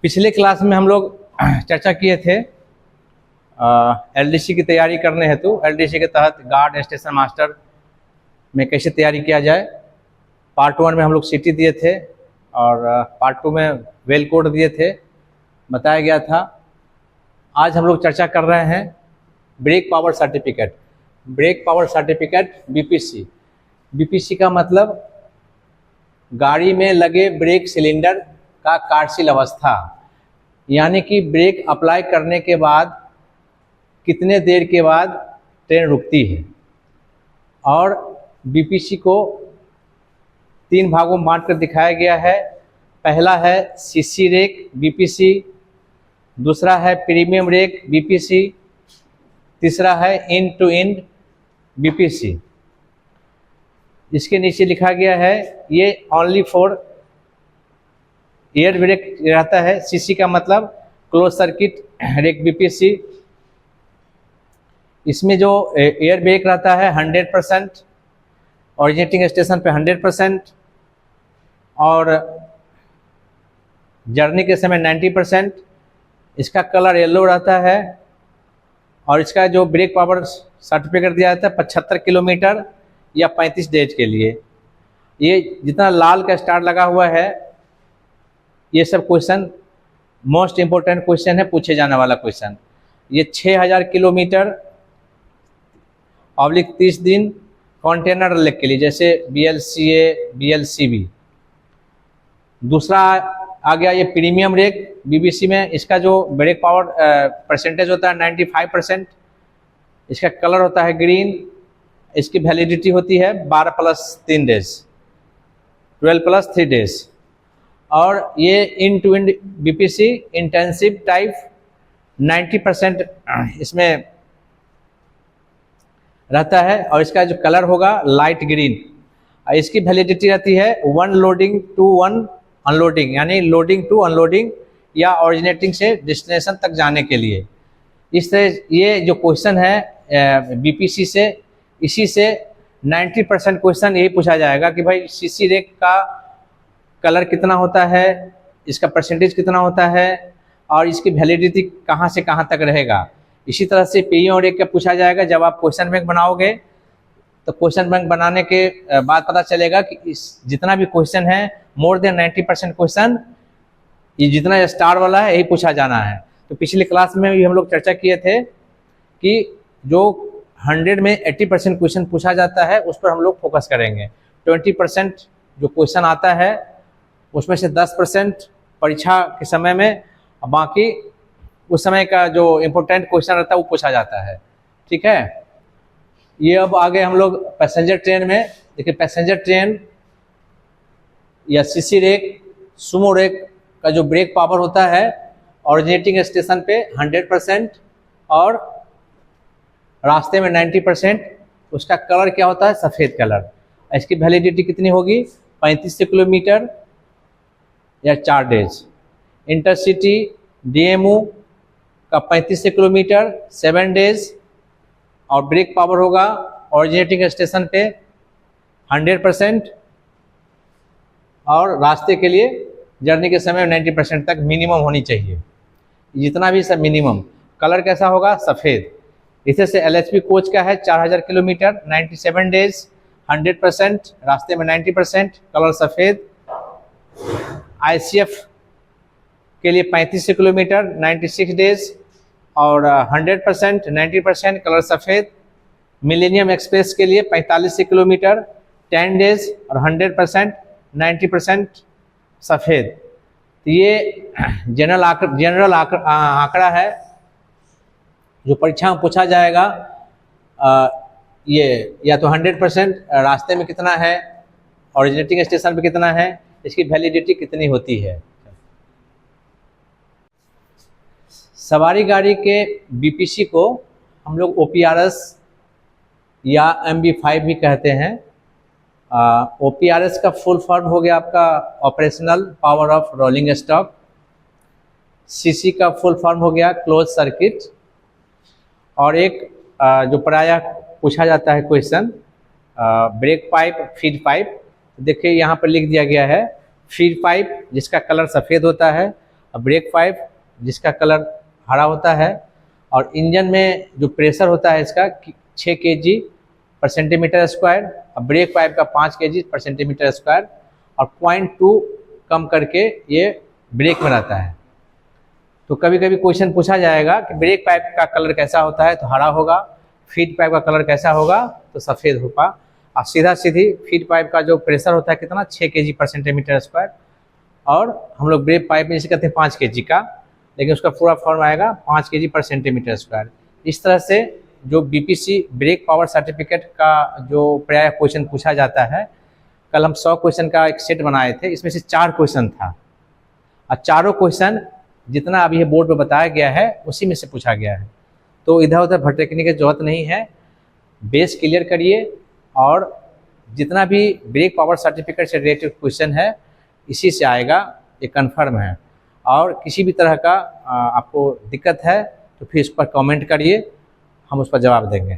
पिछले क्लास में हम लोग चर्चा किए थे एलडीसी की तैयारी करने हेतु एलडीसी के तहत गार्ड स्टेशन मास्टर में कैसे तैयारी किया जाए। पार्ट 1 में हम लोग सीटी दिए थे और पार्ट 2 में वेल कोड दिए थे, बताया गया था। आज हम लोग चर्चा कर रहे हैं brake power certificate. Brake power certificate BPC. BPC का मतलब गाड़ी में लगे ब्रेक सिलेंडर का कार्यशील अवस्था, यानी कि ब्रेक अप्लाई करने के बाद कितने देर के बाद ट्रेन रुकती है। और बीपीसी को 3 भागों में बांट कर दिखाया गया है। पहला है सीसी रेक बीपीसी, दूसरा है प्रीमियम रेक बीपीसी, तीसरा है इंड टू इंड बीपीसी। इसके नीचे लिखा गया है ये ओनली फॉर एयर ब्रेक रहता है। सीसी का मतलब क्लोज सर्किट रेक बीपीसी। इसमें जो एयर ब्रेक रहता है 100%, ओरिजिनेटिंग स्टेशन पे 100% और जर्नी के समय 90%। इसका कलर येलो रहता है और इसका जो ब्रेक पावर सर्टिफिकेट दिया जाता है 75 किलोमीटर या 35 डेज के लिए। ये जितना लाल का स्टार लगा हुआ है ये सब क्वेश्चन मोस्ट इम्पोर्टेंट क्वेश्चन है, पूछे जाने वाला क्वेश्चन। ये 6000 किलोमीटर ऑब्लिक 30 दिन कंटेनर लेग के लिए, जैसे बीएलसीए बीएलसीबी। दूसरा आ गया ये प्रीमियम रेक बीबीसी में। इसका जो ब्रेक पावर परसेंटेज होता है 95%। इसका कलर होता है ग्रीन। इसकी वैलिडिटी होती है 12 + 3 डेज, 12 + 3 डेज। और ये इन टू इंड बीपीसी इंटेंसिव टाइप 90% इसमें रहता है और इसका जो कलर होगा लाइट ग्रीन। इसकी वैलिडिटी रहती है 1 लोडिंग टू 1 अनलोडिंग, यानी लोडिंग टू अनलोडिंग या ओरिजिनेटिंग से डेस्टिनेशन तक जाने के लिए। इस तरह ये जो क्वेश्चन है बीपीसी से, इसी से 90% क्वेश्चन यही पूछा जाएगा कि भाई सीसी रेक का कलर कितना होता है, इसका परसेंटेज कितना होता है और इसकी वैलिडिटी कहाँ से कहाँ तक रहेगा। इसी तरह से पीईओ रेक का पूछा जाएगा। जब आप क्वेश्चन बैंक बनाओगे तो क्वेश्चन बैंक बनाने के बाद पता चलेगा कि इस जितना भी क्वेश्चन है मोर देन 90% क्वेश्चन ये जितना स्टार वाला है यही पूछा जाना है। तो पिछले क्लास में भी हम लोग चर्चा किए थे कि जो 100 में 80% क्वेश्चन पूछा जाता है उस पर हम लोग फोकस करेंगे। 20% जो क्वेश्चन आता है उसमें से 10% परीक्षा के समय में, बाकी उस समय का जो इम्पोर्टेंट क्वेश्चन रहता है वो पूछा जाता है। ठीक है। ये अब आगे हम लोग पैसेंजर ट्रेन में देखिए। पैसेंजर ट्रेन या सीसी रेक सुमो रेक का जो ब्रेक पावर होता है ओरिजिनेटिंग स्टेशन पे 100% और रास्ते में 90%। उसका कलर क्या होता है? सफ़ेद कलर। इसकी वैलिडिटी कितनी होगी? 35 किलोमीटर या 4 डेज। इंटरसिटी डीएमयू का 35 किलोमीटर 7 डेज और ब्रेक पावर होगा ओरिजिनेटिंग स्टेशन पे 100% और रास्ते के लिए जर्नी के समय 90% तक मिनिमम होनी चाहिए। जितना भी सब मिनिमम। कलर कैसा होगा? सफ़ेद। इसे से एलएचपी कोच का है 4000 किलोमीटर 97 डेज 100%, रास्ते में 90%, कलर सफ़ेद। आईसीएफ के लिए 35 किलोमीटर 96 डेज और 100% 90%, कलर सफ़ेद। मिलेनियम एक्सप्रेस के लिए 45 किलोमीटर 10 डेज और 100% 90% सफ़ेद। तो ये जनरल आंकड़ा है जो परीक्षा में पूछा जाएगा। ये या तो 100% रास्ते में कितना है, ओरिजिनेटिंग स्टेशन पे कितना है, इसकी वैलिडिटी कितनी होती है। सवारी गाड़ी के बीपीसी को हम लोग ओपीआरएस या MB5 भी कहते हैं। ओपीआरएस का फुल फॉर्म हो गया आपका operational power of rolling stock. CC का फुल फॉर्म हो गया क्लोज सर्किट। और एक जो प्रायः पूछा जाता है question break pipe feed pipe. देखिए यहाँ पर लिख दिया गया है फीड पाइप जिसका कलर सफ़ेद होता है ब्रेक पाइप जिसका कलर हरा होता है, और इंजन में जो प्रेशर होता है इसका 6 kg पर सेंटीमीटर स्क्वायर, और ब्रेक पाइप का 5 kg पर सेंटीमीटर स्क्वायर, और 0.2 कम करके ये ब्रेक में रहता है। तो कभी कभी क्वेश्चन पूछा जाएगा कि ब्रेक पाइप का कलर कैसा होता है, तो हरा होगा। फीड पाइप का कलर कैसा होगा, तो सफ़ेद होगा। और सीधा सीधी फीड पाइप का जो प्रेशर होता है कितना, 6 kg पर सेंटीमीटर स्क्वायर, और हम लोग ब्रेक पाइप में जैसे कहते हैं 5 kg का, लेकिन उसका पूरा फॉर्म आएगा 5 kg पर सेंटीमीटर स्क्वायर। इस तरह से जो BPC ब्रेक पावर सर्टिफिकेट का जो प्राय क्वेश्चन पूछा जाता है, कल हम 100 क्वेश्चन का एक सेट बनाए थे, इसमें से 4 क्वेश्चन था, और चारों क्वेश्चन जितना अभी ये बोर्ड पे बताया गया है उसी में से पूछा गया है। तो इधर उधर भटकने की जरूरत नहीं है, बेस क्लियर करिए, और जितना भी ब्रेक पावर सर्टिफिकेट से रिलेटेड क्वेश्चन है इसी से आएगा, ये कन्फर्म है। और किसी भी तरह का आपको दिक्कत है तो फिर इस पर कमेंट करिए, हम उस पर जवाब देंगे।